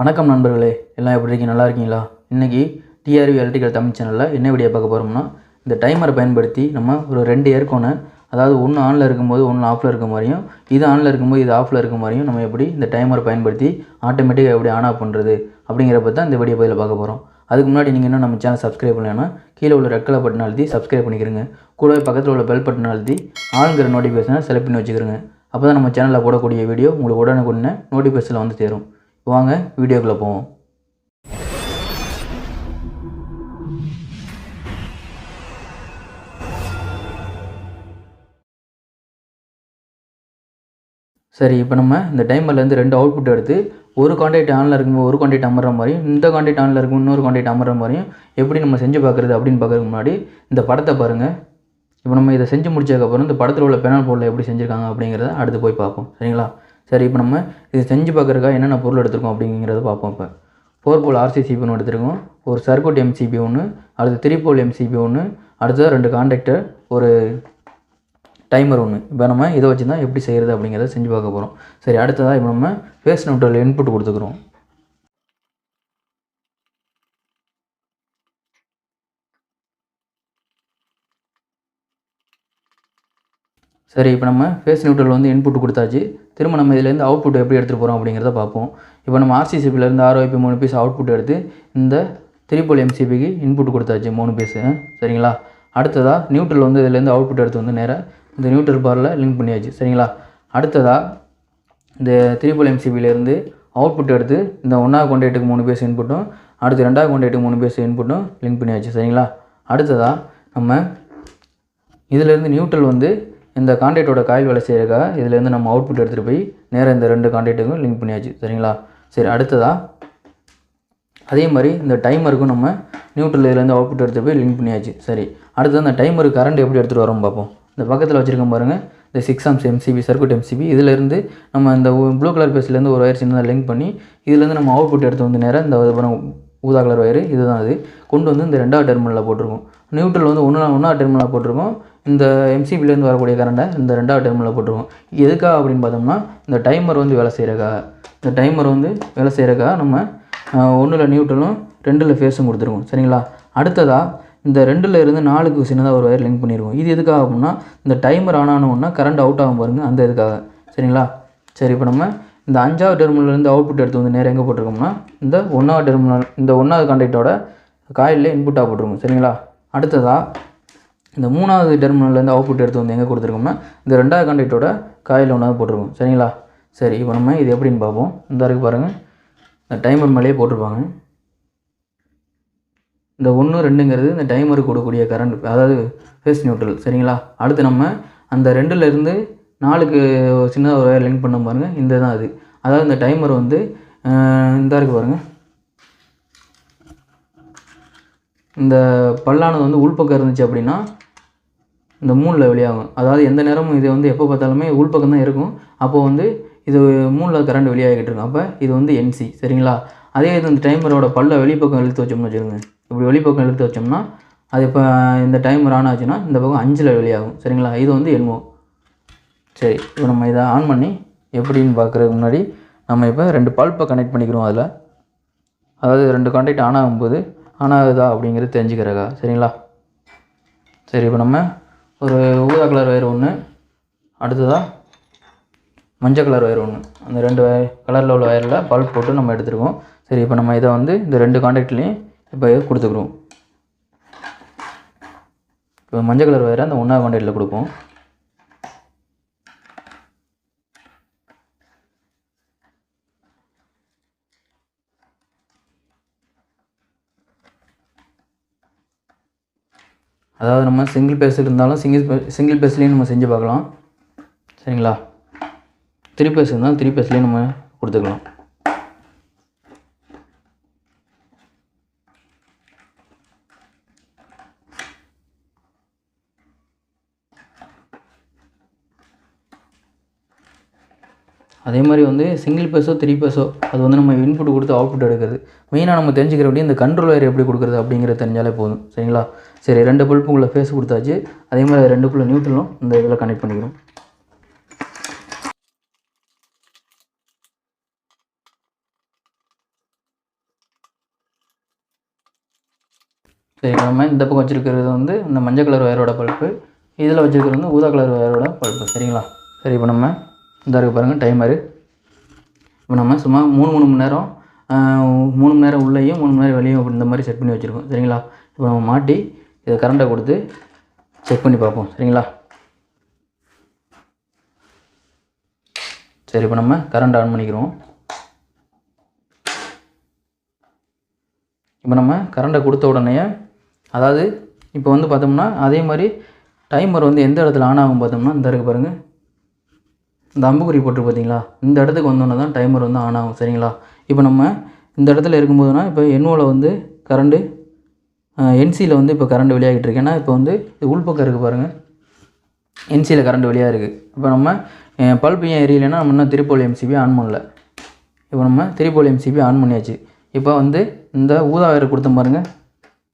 வணக்கம் நண்பர்களே, எல்லாம் எப்படி இருக்கீங்க? நல்லா இருக்கீங்களா? இன்றைக்கி டிஆர்வி எலக்ட்ரிக்கல் தமிழ் சேனலில் என்ன வீடியோ பார்க்க போகிறோம்னா, இந்த டைமரை பயன்படுத்தி நம்ம ஒரு 2 ஏர்கோனை, அதாவது ஒன்று ஆனில் இருக்கும்போது ஒன்று ஆஃபில் இருக்க மாதிரியும், இது ஆனில் இருக்கும்போது இது ஆஃபில் இருக்க மாதிரியும் நம்ம எப்படி இந்த டைமரை பயன்படுத்தி ஆட்டோமேட்டிக்காக எப்படி ஆன் ஆஃப் பண்ணுறது அப்படிங்கிறப்ப தான் இந்த வீடியோ பதில் பார்க்க போகிறோம். அதுக்கு முன்னாடி நீங்கள் இன்னும் நம்ம சேனல் சப்ஸ்கிரைப் பண்ணலைன்னா கீழே உள்ள ரெட் கலர் பட்டன் அழுத்தி சப்ஸ்கிரைப் பண்ணிக்கிறங்க. கூடவே பக்கத்தில் உள்ள பெல் பட்டன் அழுத்தி ஆளுங்கிற நோட்டிஃபிகேஷனை செலக்ட் பண்ணி வச்சுக்கிறோங்க. அப்போ தான் நம்ம சேனலில் போடக்கூடிய வீடியோ உங்களுக்கு உடனுக்குடனே நோட்டிஃபிகேஷனில் வந்து சேரும். வாங்க வீடியோக்குள்ளே போவோம். சரி, இப்போ நம்ம இந்த டைமர்லேருந்து 2 அவுட்புட் எடுத்து ஒரு கான்டாக்ட் ஆனில் இருக்கும்போது ஒரு கான்டாக்ட் அமர்ற மாதிரியும், இந்த கான்டாக்ட் ஆனில் இருக்கும் இன்னொரு கான்டாக்ட் அமர்ற மாதிரியும் எப்படி நம்ம செஞ்சு பார்க்குறது அப்படின்னு பார்க்குறதுக்கு முன்னாடி இந்த படத்தை பாருங்கள். இப்போ நம்ம இதை செஞ்சு முடிச்சதுக்கப்புறம் இந்த படத்தில் உள்ள பெனல் போர்டில் எப்படி செஞ்சுருக்காங்க அப்படிங்கிறத அடுத்து போய் பார்ப்போம். சரிங்களா? சரி, இப்போ நம்ம இதை செஞ்சு பார்க்குறதுக்காக என்னென்ன பொருள் எடுத்துருக்கோம் அப்படிங்கிறத பார்ப்போம். இப்போ 4 போல் RCCB ஒன்று எடுத்துருக்கோம், ஒரு சர்க்யூட் MCB ஒன்று, அடுத்து 3 போல் MCB ஒன்று, அடுத்தது 2 கான்டாக்டர், ஒரு டைமர் ஒன்று. இப்போ நம்ம இதை வச்சு தான் எப்படி செய்கிறது அப்படிங்கிறத செஞ்சு பார்க்க போகிறோம். சரி, அடுத்ததாக இப்போ நம்ம ஃபேஸ் நியூட்ரல் இன்புட் கொடுத்துக்கிறோம். சரி, இப்போ நம்ம ஃபேஸ் நியூட்ரல் வந்து இன்புட் கொடுத்தாச்சு. திரும்ப நம்ம இதிலேருந்து அவுட்புட் எப்படி எடுத்துகிட்டு போகிறோம் அப்படிங்கிறத பார்ப்போம். இப்போ நம்ம RCCBலேருந்து ROP 3 பீஸ் அவுட்புட் எடுத்து இந்த 3 போல் MCBக்கு இன்புட் கொடுத்தாச்சு 3 பீஸு. சரிங்களா? அடுத்ததாக நியூட்ரல் வந்து இதிலேருந்து அவுட்புட் எடுத்து வந்து நேராக இந்த நியூட்ரல் பாரில் லிங்க் பண்ணியாச்சு. சரிங்களா? அடுத்ததாக இந்த 3 போல் MCBலேருந்து அவுட்புட் எடுத்து இந்த 1வது கான்டாக்ட்டுக்கு 3 பீஸ் இன்புட்டும், அடுத்து 2வது கான்டாக்ட்டுக்கு 3 பீஸ் இன்புட்டும் லிங்க் பண்ணியாச்சு. சரிங்களா? அடுத்ததாக நம்ம இதிலேருந்து நியூட்ரல் வந்து இந்த கான்டாக்டோட காயில் வேலை செய்யறதுக்காக இதிலேருந்து நம்ம அவுட்புட் எடுத்துகிட்டு போய் நேராக இந்த 2 கான்டாக்ட்டுக்கும் லிங்க் பண்ணியாச்சு. சரிங்களா? சரி, அடுத்ததாக அதே மாதிரி இந்த டைமருக்கும் நம்ம நியூட்ரல் இதிலேருந்து அவுட்புட் எடுத்துகிட்டு போய் லிங்க் பண்ணியாச்சு. சரி, அடுத்தது அந்த டைமருக்கு கரண்ட் எப்படி எடுத்துகிட்டு வரோம் பார்ப்போம். இந்த பக்கத்தில் வச்சுருக்கோம் பாருங்கள், இந்த 6 amps MCB சர்க்யூட் MCB. இதிலேருந்து நம்ம இந்த ப்ளூ கலர் பேஸ்லேருந்து ஒரு ஒயர் சின்னதாக லிங்க் பண்ணி இதிலேருந்து நம்ம அவுட்புட் எடுத்து வந்து நேராக இந்த ஊதா கலர் ஒயர் இதுதான் அது கொண்டு வந்து இந்த 2வது டெர்மினலில் போட்டிருக்கோம். நியூட்ரல் வந்து 1வது டெர்மினலில் போட்டிருக்கோம். இந்த MCBலேருந்து வரக்கூடிய கரண்ட்டை இந்த 2வது டெர்மினலில் போட்டிருக்கோம். எதுக்காக அப்படின்னு பார்த்தோம்னா, இந்த டைமர் வந்து வேலை செய்கிறக்காக. இந்த டைமர் வந்து வேலை செய்கிறக்காக நம்ம 1ல் நியூட்ரலும் 2ல் ஃபேஸும் கொடுத்துருக்கோம். சரிங்களா? அடுத்ததாக இந்த 2ல் இருந்து 4க்கு சின்னதாக ஒரு ஒயர் லிங்க் பண்ணியிருக்கோம். இது எதுக்காக அப்படின்னா, இந்த டைமர் ஆன் ஆனோன்னா கரண்ட் அவுட் ஆகும் பாருங்கள், அந்த இதுக்காக. சரிங்களா? சரி, இப்போ நம்ம இந்த 5வது டெர்மினல்லேருந்து அவுட்புட் எடுத்து வந்து நேராக எங்கே போட்டிருக்கோம்னா, இந்த 1வது டெர்மினல், இந்த 1வது கான்டாக்டோட காயிலில் இன்புட்டாக போட்டிருக்கோம். சரிங்களா? அடுத்ததாக இந்த 3வது டெர்மினல்லேருந்து அவுட்புட் எடுத்து வந்து எங்கே கொடுத்துருக்கோம்னா, இந்த 2வது கான்டாக்டோட காயில் 1வது போட்டிருக்கோம். சரிங்களா? சரி, இப்போ நம்ம இது எப்படின்னு பார்ப்போம். இந்த இருக்கு பாருங்கள், இந்த டைமர் மேலேயே போட்டிருப்பாங்க. இந்த 1, 2ங்கிறது இந்த டைமருக்கு கொடுக்கக்கூடிய கரண்ட், அதாவது ஃபேஸ் நியூட்ரல். சரிங்களா? அடுத்து நம்ம அந்த 2லேருந்து 4க்கு சின்னதாக ஒரு லிங்க் பண்ண பாருங்கள், இந்த தான் அது. அதாவது இந்த டைமர் வந்து இந்த இருக்குது பாருங்கள், இந்த பல்லானது வந்து உள்பக்கம் இருந்துச்சு அப்படின்னா இந்த 3ல் வெளியாகும். அதாவது எந்த நேரமும் இது வந்து எப்போ பார்த்தாலுமே உள்பக்கம் தான் இருக்கும். அப்போது வந்து இது 3ல் கரண்ட் வெளியாகிட்டு இருக்கும். அப்போ இது வந்து NC. சரிங்களா? அதே இது இந்த டைமரோட பல்லை வெளிப்பக்கம் இழுத்து வச்சோம்னு வச்சுக்கோங்க. இப்படி வெளிப்பக்கம் இழுத்து வச்சோம்னா அது இப்போ இந்த டைமர் ஆன் ஆச்சுன்னா இந்த பக்கம் 5ல் வெளியாகும். சரிங்களா? இது வந்து NO. சரி, இப்போ நம்ம இதை ஆன் பண்ணி எப்படின்னு பார்க்குறதுக்கு முன்னாடி நம்ம இப்போ 2 பல்பை கனெக்ட் பண்ணிக்கிறோம். அதில் அதாவது 2 கான்டாக்ட் ஆன் ஆகும்போது ஆன் ஆகுதா அப்படிங்கிறது தெரிஞ்சுக்கிறக்கா. சரிங்களா? சரி, இப்போ நம்ம ஒரு ஊதா கலர் ஒயர் ஒன்று, அடுத்ததாக மஞ்சள் கலர் ஒயர் ஒன்று, அந்த 2 கலரில் உள்ள ஒயரில் பல்ப் போட்டு நம்ம எடுத்துருக்கோம். சரி, இப்போ நம்ம இதை வந்து இந்த 2 கான்டாக்ட்லேயும் இப்போ கொடுத்துக்குறோம். இப்போ மஞ்சள் கலர் ஒயரை அந்த 1வது கான்டாக்டில் கொடுப்போம். அதாவது நம்ம சிங்கிள் பேஸ் இருந்தாலும் சிங்கிள் பேஸ்லேயும் நம்ம செஞ்சு பார்க்கலாம். சரிங்களா? 3 பேஸ் இருந்தாலும் 3 பேஸ்லேயும் நம்ம கொடுத்துக்கலாம். அதே மாதிரி வந்து சிங்கிள் பேஸோ 3 பேஸோ அது வந்து நம்ம இன்புட் கொடுத்து அவுட்புட் எடுக்கிறது. மெயினாக நம்ம தெரிஞ்சுக்கிற அப்படியே இந்த கண்ட்ரோல் ஒயர் எப்படி கொடுக்குறது அப்படிங்கிறத தெரிஞ்சாலே போதும். சரிங்களா? சரி, 2 பல்புக்குள்ளே ஃபேஸ் கொடுத்தாச்சு. அதே மாதிரி 2க்குள்ளே நியூட்ரலும் இந்த இதில் கனெக்ட் பண்ணிக்கிறோம். சரி, நம்ம இந்த பக்கம் வச்சுருக்கிறது வந்து இந்த மஞ்சள் கலர் ஒயரோட பல்ப்பு, இதில் வச்சுருக்கிறது வந்து ஊதா கலர் ஒயரோட பல்ப்பு. சரிங்களா? சரி, இப்போ நம்ம இந்த இருக்குது பாருங்கள் டைமரு. இப்போ நம்ம சும்மா 3 மணி நேரம் 3 மணி நேரம் உள்ளேயும் 3 மணி நேரம் வெளியும் இந்த மாதிரி செட் பண்ணி வச்சுருக்கோம். சரிங்களா? இப்போ நம்ம மாட்டி இதை கரண்ட்டை கொடுத்து செக் பண்ணி பார்ப்போம். சரிங்களா? சரி, இப்போ நம்ம கரண்ட் ஆன் பண்ணிக்கிறோம். இப்போ நம்ம கரண்ட்டை கொடுத்த உடனே, அதாவது இப்போ வந்து பார்த்தோம்னா அதே மாதிரி டைமர் வந்து எந்த இடத்துல ஆன் ஆகும் பார்த்தோம்னா, இந்த இருக்குது பாருங்கள், இந்த அம்புக்குறி போட்டு பார்த்தீங்களா, இந்த இடத்துக்கு வந்தோன்னே தான் டைமர் வந்து ஆன் ஆகும். சரிங்களா? இப்போ நம்ம இந்த இடத்துல இருக்கும்போதுனா, இப்போ என்ஓவில் வந்து கரண்ட்டு, என்சியில் வந்து இப்போ கரண்ட் வெளியாகிட்டு இருக்கு. ஏன்னா இப்போ வந்து இது உள்பக்கம் இருக்குது பாருங்கள், என்சியில் கரண்ட் வெளியாக இருக்குது. இப்போ நம்ம பல்ப் ஏன் எரியலைன்னா, நம்ம இன்னும் திருப்போல் எம்சிபி ஆன் பண்ணல. இப்போ நம்ம திருப்போல் எம்சிபி ஆன் பண்ணியாச்சு. இப்போ வந்து இந்த ஊதா வயர் கொடுத்த பாருங்கள்,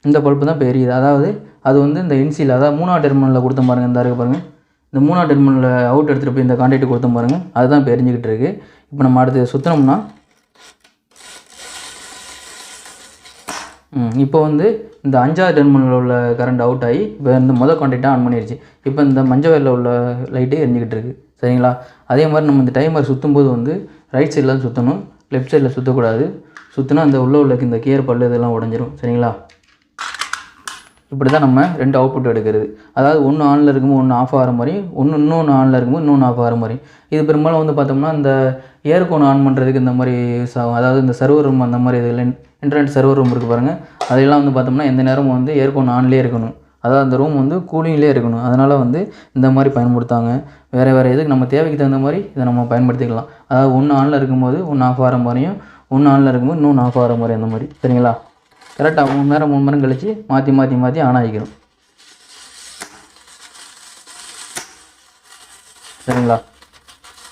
இந்த பல்ப்பு தான் இப்போ எரியுது. அதாவது அது வந்து இந்த என்சியில், அதாவது 3ஆம் டெர்மினலில் கொடுத்த பாருங்கள், இந்த இருக்குது பாருங்கள், இந்த 3ஆம் டெர்மினலில் அவுட் எடுத்துகிட்டு போய் இந்த கான்டாக்ட் கொடுத்த பாருங்கள், அதுதான் இப்போ எரிஞ்சிக்கிட்டு இருக்குது. இப்போ நம்ம அடுத்து சுற்றினோம்னா, இப்போ வந்து இந்த 5ஆவது டெர்மினலில் உள்ள கரண்ட் அவுட் ஆகி இப்போ இந்த மொதல் கான்டாக்டாக ஆன் பண்ணிடுச்சு. இப்போ இந்த மஞ்சள் வயரில் உள்ள லைட்டு எரிஞ்சிக்கிட்டு இருக்குது. சரிங்களா? அதே மாதிரி நம்ம இந்த டைமர் சுற்றும்போது வந்து ரைட் சைடில் தான் சுற்றணும், லெஃப்ட் சைடில் சுற்றக்கூடாது. சுற்றினா அந்த உள்ள இந்த கியர் பல்லு இதெல்லாம் உடஞ்சிரும். சரிங்களா? இப்படி தான் நம்ம 2 அவுட்புட் எடுக்கிறது. அதாவது ஒன்று ஆனில் இருக்கும்போது ஒன்று ஆஃப் ஆகிற மாதிரி, இன்னொன்று ஆனில் இருக்கும்போது இன்னொன்று ஆஃப் ஆகிற மாதிரி. இது பெரும்பாலும் வந்து பார்த்தோம்னா இந்த ஏர்கோன் ஆன் பண்ணுறதுக்கு இந்த மாதிரி அதாவது இந்த சர்வர் ரூம் அந்த மாதிரி இதில் இன்டர்நெட் சர்வர் ரூம் இருக்குது பாருங்கள், அதெல்லாம் வந்து பார்த்தோம்னா எந்த நேரமும் வந்து ஏர்கோன் ஆன்லேயே இருக்கணும். அதாவது அந்த ரூம் வந்து கூலிங்லேயே இருக்கணும். அதனால் வந்து இந்த மாதிரி பயன்படுத்தாங்க. வேறு எதுக்கு நம்ம தேவைக்கு தகுந்த மாதிரி இதை நம்ம பயன்படுத்திக்கலாம். அதாவது ஒன்று ஆனில் இருக்கும்போது ஒன்று ஆஃப் ஆகிற மாதிரியும், ஒன்று ஆனில் இருக்கும்போது இன்னொன்று ஆஃப் ஆகிற மாதிரி, அந்த மாதிரி. சரிங்களா? கரெக்டாக 3 மணி நேரம் கழித்து மாற்றி ஆன் ஆகிக்கணும். சரிங்களா?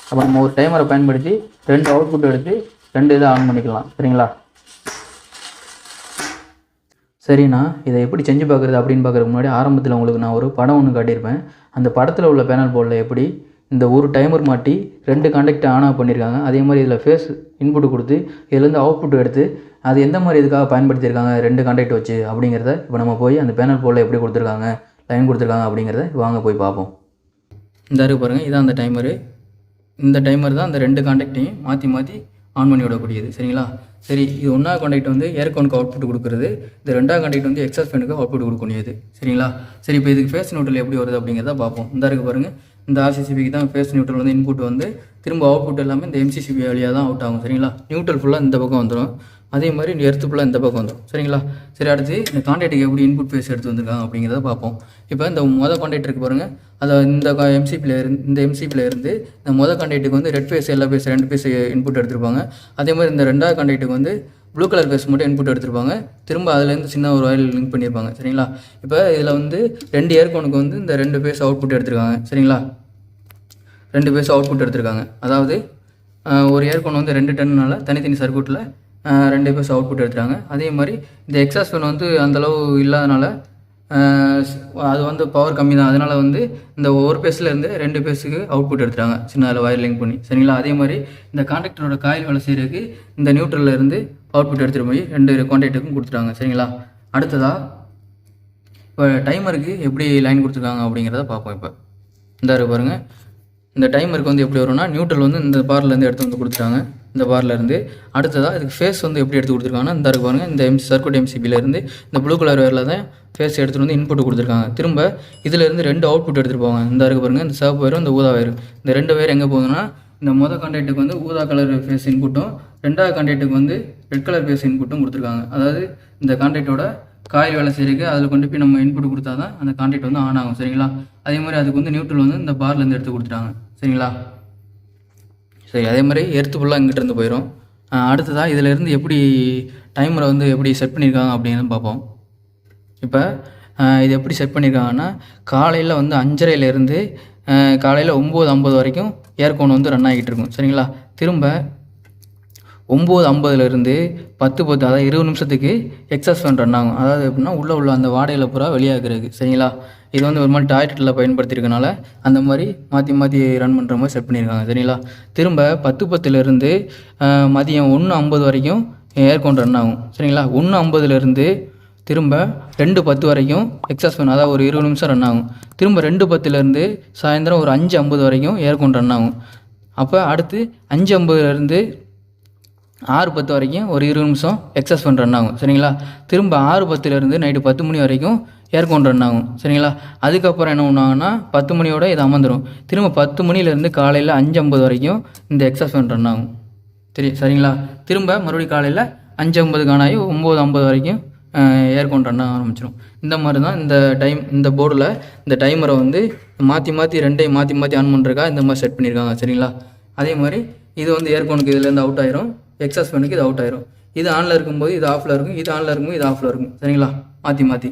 அப்போ நம்ம ஒரு டைமரை பயன்படுத்தி 2 அவுட்புட் எடுத்து 2 இதை ஆன் பண்ணிக்கலாம். சரிங்களா? சரிண்ணா, இதை எப்படி செஞ்சு பார்க்குறது அப்படின்னு பார்க்குறதுக்கு முன்னாடி ஆரம்பத்தில் உங்களுக்கு நான் ஒரு படம் ஒன்று காட்டியிருப்பேன். அந்த படத்தில் உள்ள பேனல் போர்டில் எப்படி இந்த ஒரு டைமர் மாட்டி 2 கான்டாக்ட் ஆன் ஆஃப் பண்ணியிருக்காங்க. அதே மாதிரி இதில் ஃபேஸ் இன்புட் கொடுத்து இதுலேருந்து அவுட்புட் எடுத்து அது எந்த மாதிரி இதுக்காக பயன்படுத்தியிருக்காங்க 2 கான்டாக்ட் வச்சு அப்படிங்கிறத இப்போ நம்ம போய் அந்த பேனல் போர்டில் எப்படி கொடுத்துருக்காங்க, லைன் கொடுத்துருக்காங்க அப்படிங்கிறத வாங்க போய் பார்ப்போம். இந்த இருக்கு பாருங்கள், இதான் அந்த டைமரு. இந்த டைமர் தான் அந்த 2 கான்டாக்டையும் மாற்றி ஆன் பண்ணி விடக்கூடியது. சரிங்களா? சரி, இது 1ஆவது கான்டாக்ட் வந்து ஏர்கோனுக்கு அவுட்புட் கொடுக்குறது, இந்த 2ஆவது கான்டாக்ட் வந்து எக்ஸாஸ்ட் ஃபேனுக்கு அவுட்புட் கொடுக்கக்கூடியது. சரிங்களா? சரி, இப்போ இதுக்கு ஃபேஸ் நியூட்ரல் எப்படி வருது அப்படிங்கிறத பார்ப்போம். இந்த இருக்குது பாருங்கள், இந்த ஆர்சிசிபிக்கு தான் ஃபேஸ் நியூட்ரல் வந்து இன்புட் வந்து திரும்ப அவுட்புட் எல்லாமே இந்த எம்சிசிபி வழியாக தான் அவுட் ஆகும். சரிங்களா? நியூட்ரல் ஃபுல்லாக இந்த பக்கம் வந்துடும், அதே மாதிரி எர்த்து ஃபுல்லாக இந்த பக்கம் வந்துடும். சரிங்களா? சரி, அடுத்து இந்த கான்டாக்ட்டுக்கு எப்படி இன்புட் ஃபேஸ் எடுத்து வந்திருக்காங்க அப்படிங்கிறத பார்ப்போம். இப்போ இந்த மொதல் கான்டாக்ட் இருக்குது பாருங்கள், அதை இந்த எம்சிபியில் இருந்து இந்த மொதல் கான்டாக்ட்டுக்கு வந்து red phase, yellow phase 2 phase input எடுத்துருப்பாங்க. அதே மாதிரி இந்த 2ஆவது கான்டாக்ட்டுக்கு வந்து ப்ளூ கலர் ஃபேஸ் மட்டும் இன்புட் எடுத்துருப்பாங்க. திரும்ப அதுலேருந்து சின்ன ஒரு ஒயர் லிங்க் பண்ணியிருப்பாங்க. சரிங்களா? இப்போ இதில் வந்து 2 ஏர்கோனுக்கு வந்து இந்த 2 ஃபேஸ் அவுட்புட் எடுத்துருக்காங்க. சரிங்களா? 2 ஃபேஸ் அவுட்புட் எடுத்துருக்காங்க. அதாவது ஒரு ஏர்கோன் வந்து 2 டன்னால் தனித்தனி சர்க்யூட்டில் 2 ஃபேஸ் அவுட்புட் எடுத்துட்டாங்க. அதே மாதிரி இந்த எக்ஸாஸ்ட் ஃபேன் வந்து அந்தளவு இல்லாதனால அது வந்து பவர் கம்மி தான். அதனால் வந்து இந்த ஒரு ஃபேஸ்லேருந்து 2 ஃபேஸுக்கு அவுட்புட் எடுத்துட்டாங்க, சின்ன அதில் ஒயர் லிங்க் பண்ணி. சரிங்களா? அதே மாதிரி இந்த கான்டாக்டரோட காயில் வேலை செய்கிறதுக்கு இந்த நியூட்ரலில் இருந்து அவுட்புட் எடுத்துகிட்டு போய் 2 கான்டாக்ட்டுக்கும் கொடுத்துட்டாங்க. சரிங்களா? அடுத்ததாக இப்போ டைமருக்கு எப்படி லைன் கொடுத்துருக்காங்க அப்படிங்கிறத பார்ப்போம். இப்போ இந்த இருக்கு பாருங்கள், இந்த டைமருக்கு வந்து எப்படி வரும்னா, நியூட்ரல் வந்து இந்த பார்லேருந்து எடுத்து வந்து கொடுத்துட்டாங்க. இந்த பார்லேருந்து அடுத்ததாக இதுக்கு ஃபேஸ் வந்து எப்படி எடுத்து கொடுத்துருக்காங்கன்னா, இந்த இருக்கு பாருங்கள், இந்த சர்க்யூட் எம்சிபியிலேருந்து இந்த ப்ளூ கலர் வேரில் தான் ஃபேஸ் எடுத்துகிட்டு வந்து இன்புட் கொடுத்துருக்காங்க. திரும்ப இதிலேருந்து 2 அவுட்புட் எடுத்துகிட்டு போவாங்க. இந்த இருக்கு பாருங்கள், இந்த சிவப்பு வயரும் இந்த ஊதா வயரும். இந்த 2 வயர் எங்கே போகுதுன்னா, இந்த மொதல் கான்டாக்ட்டுக்கு வந்து ஊதா கலர் ஃபேஸ் இன்புட்டும், 2ஆவது கான்டாக்ட்டுக்கு வந்து ரெட் கலர் ஃபேஸ் இன்புட்டும் கொடுத்துருக்காங்க. அதாவது இந்த கான்டாக்டோட காயில் வேலை செய்யிருக்கு, அதில் கொண்டு போய் நம்ம இன்புட் கொடுத்தா தான் அந்த கான்டாக்ட் வந்து ஆன் ஆகும். சரிங்களா? அதே மாதிரி அதுக்கு வந்து நியூட்ரல் வந்து இந்த பார்லேருந்து எடுத்து கொடுத்துட்டாங்க. சரிங்களா? சரி, அதே மாதிரி எர்த்து ஃபுல்லாக இங்கிட்டிருந்து போயிடும். அடுத்ததாக இதிலேருந்து எப்படி டைமரை வந்து எப்படி செட் பண்ணியிருக்காங்க அப்படின்னு பார்ப்போம். இப்போ இது எப்படி செட் பண்ணியிருக்காங்கன்னா, காலையில் வந்து 5:30லேருந்து காலையில் 9:50 வரைக்கும் ஏர்கோன் வந்து ரன் ஆகிட்டு இருக்கும். சரிங்களா? திரும்ப 9:50லேருந்து 10:10, அதாவது 20 நிமிஷத்துக்கு எக்ஸாஸ்ட் ஃபேன் ரன் ஆகும். அதாவது எப்படின்னா உள்ள அந்த வாடையில் பூரா வெளியாகிறது. சரிங்களா? இது வந்து ஒரு மாதிரி டாய்லெட்டில் பயன்படுத்தியிருக்கனால அந்த மாதிரி மாற்றி ரன் பண்ணுற மாதிரி செட் பண்ணியிருக்காங்க. சரிங்களா? திரும்ப 10:10லேருந்து மதியம் 1:50 வரைக்கும் ஏர்கோன் ரன் ஆகும். சரிங்களா? 1:50லேருந்து திரும்ப 2:10 வரைக்கும் எக்ஸாஸ்ட் ஃபேன், அதாவது ஒரு 20 நிமிஷம் ரன் ஆகும். திரும்ப 2:10லேருந்து சாயந்தரம் ஒரு 5:50 வரைக்கும் ஏர்கான் ரன் ஆகும். அப்போ அடுத்து 5:50லேருந்து 6:10 வரைக்கும் ஒரு 20 நிமிஷம் எக்ஸாஸ்ட் ஃபேன் ரன் ஆகும். சரிங்களா? திரும்ப 6:10லேருந்து நைட்டு 10 மணி வரைக்கும் ஏர்கான் ரன் ஆகும். சரிங்களா? அதுக்கப்புறம் என்ன பண்ணுவாங்கன்னா 10 மணியோட இது அமர்ந்துடும். திரும்ப 10 மணிலேருந்து காலையில் 5:50 வரைக்கும் இந்த எக்ஸாஸ்ட் ஃபேன் ரன் ஆகும். சரிங்களா? திரும்ப மறுபடியும் காலையில் 5:50 காணாயி 9:50 வரைக்கும் ஏர்கான் ரன் ஆரம்பிச்சிடும். இந்த மாதிரி தான் இந்த போர்டில் இந்த டைமரை வந்து மாற்றி ரெண்டையும் மாற்றி ஆன் பண்ணுறதுக்காக இந்த மாதிரி செட் பண்ணியிருக்காங்க. சரிங்களா? அதே மாதிரி இது வந்து ஏர்கானுக்கு இதுலேருந்து அவுட் ஆயிரும், எக்ஸாஸ்ட் ஃபேனுக்கு இது அவுட் ஆயிரும். இது ஆனில் இருக்கும்போது இது ஆஃபில் இருக்கும், இது ஆனில் இருக்கும்போது இது ஆஃபில் இருக்கும். சரிங்களா? மாற்றி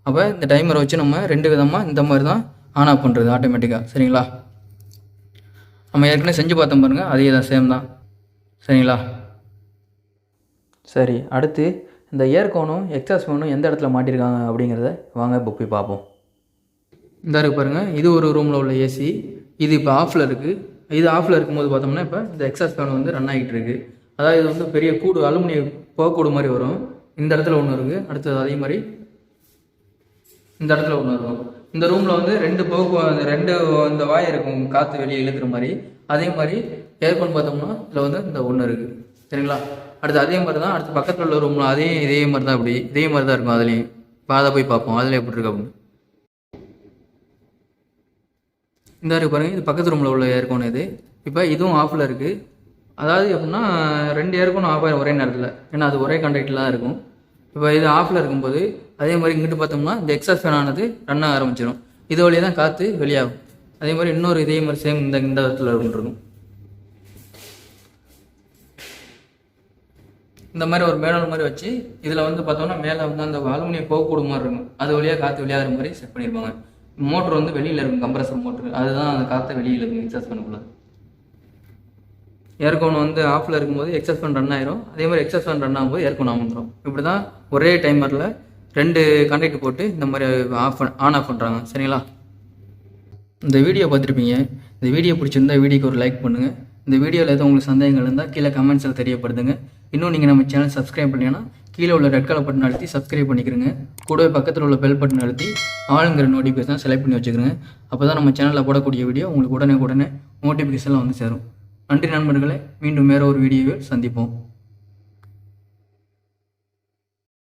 அப்போ இந்த டைமரை வச்சு நம்ம 2 விதமாக இந்த மாதிரி தான் ஆன் ஆஃப் பண்ணுறது ஆட்டோமேட்டிக்காக. சரிங்களா? நம்ம ஏற்கனவே செஞ்சு பார்த்தோம் பாருங்கள், அதே தான், சேம் தான். சரிங்களா? சரி, அடுத்து இந்த ஏர்கானும் எக்ஸாஸ்ட் ஃபேனும் எந்த இடத்துல மாட்டியிருக்காங்க அப்படிங்கிறத வாங்க இப்போ போய் பார்ப்போம். இந்த இருக்கு பாருங்கள், இது ஒரு ரூமில் உள்ள ஏசி. இது இப்போ ஆஃபில் இருக்குது. இது ஆஃபில் இருக்கும்போது பார்த்தோம்னா இப்போ இந்த எக்ஸாஸ்ட் ஃபேன் வந்து ரன் ஆகிட்டு இருக்குது. அதாவது இது வந்து பெரிய கூடு, அலுமினிய புகைக்கூடு மாதிரி வரும். இந்த இடத்துல ஒன்று இருக்குது. அடுத்தது அதே மாதிரி இந்த இடத்துல ஒன்று இருக்கும். இந்த ரூமில் வந்து 2 இந்த வாய் இருக்கும், காற்று வெளியே இழுக்கிற மாதிரி. அதே மாதிரி ஏர்கான் பார்த்தோம்னா இதில் வந்து இந்த ஒன்று இருக்குது. சரிங்களா? அடுத்து அதே மாதிரி தான் அடுத்து பக்கத்தில் உள்ள ரூமில் இதே மாதிரி தான் இதே மாதிரி தான் இருக்கும். அதுலேயும் இப்போ அதை போய் பார்ப்போம், அதில் எப்படி இருக்கு அப்படின்னு. இந்த இருக்கு பாருங்கள், இது பக்கத்து ரூமில் உள்ள ஏர்கான். இது இப்போ இதுவும் ஆஃபில் இருக்குது. அதாவது எப்படின்னா 2 ஏர்கானும் ஆஃப் ஆகிடும் ஒரே நேரத்தில், ஏன்னா அது ஒரே கான்டாக்டில் தான் இருக்கும். இப்போ இது ஆஃபில் இருக்கும்போது அதே மாதிரி இங்கிட்டு பார்த்தோம்னா இந்த எக்ஸாஸ்ட் ஃபேன் ஆனது ரன் ஆக ஆரம்பிச்சிடும். இது வழியாக தான் காற்று வெளியாகும். அதே மாதிரி இன்னொரு இதே மாதிரி சேம் இந்த இடத்துல இருக்கும். இந்த மாதிரி ஒரு மேடல் மாதிரி வச்சு இதில் வந்து பார்த்தோம்னா மேலே வந்து அந்த அலுமினிய போகக்கூட மாதிரி இருக்கும். அது வழியாக காற்று வெளியாகிற மாதிரி செட் பண்ணியிருப்பாங்க. மோட்ரு வந்து வெளியில் இருக்கும், கம்ப்ரஸர் மோட்ரு. அதுதான் அந்த காற்றை வெளியில் இருக்கும் எக்ஸாஸ்ட் ஃபேனுக்குள்ள. ஏர்கான் வந்து ஆஃபில் இருக்கும்போது எக்ஸாஸ்ட் ஃபேன் ரன் ஆயிரும். அதே மாதிரி எக்ஸாஸ்ட் ஃபேன் ரன் ஆகும்போது ஏர்கான் ஆன் பண்ணுறோம். இப்படி தான் ஒரே டைமரில் 2 கான்டாக்ட் போட்டு இந்த மாதிரி ஆன் ஆஃப் பண்ணுறாங்க. சரிங்களா? இந்த வீடியோ பார்த்துருப்பீங்க. இந்த வீடியோ பிடிச்சிருந்தா வீடியோக்கு ஒரு லைக் பண்ணுங்கள். இந்த வீடியோவில் எதுவும் உங்களுக்கு சந்தேகங்கள் இருந்தால் கீழே கமெண்ட்ஸில் தெரியப்படுத்துங்க. இன்னும் நீங்கள் நம்ம சேனல் சப்ஸ்கிரைப் பண்ணீங்கன்னா கீழே உள்ள ரெட் கலர் பட்டன் அழுத்தி சப்ஸ்கிரைப் பண்ணிக்கிறங்க. கூடவே பக்கத்தில் உள்ள பெல் பட்டன் அழுத்தி ஆளுங்கிற நோட்டிஃபிகேஷன் செலக்ட் பண்ணி வச்சுக்கிறேங்க. அப்போ தான் நம்ம சேனலில் போடக்கூடிய வீடியோ உங்களுக்கு உடனே நோட்டிஃபிகேஷனில் வந்து சேரும். நன்றி நண்பர்களே, மீண்டும் வேறு ஒரு வீடியோவில் சந்திப்போம்.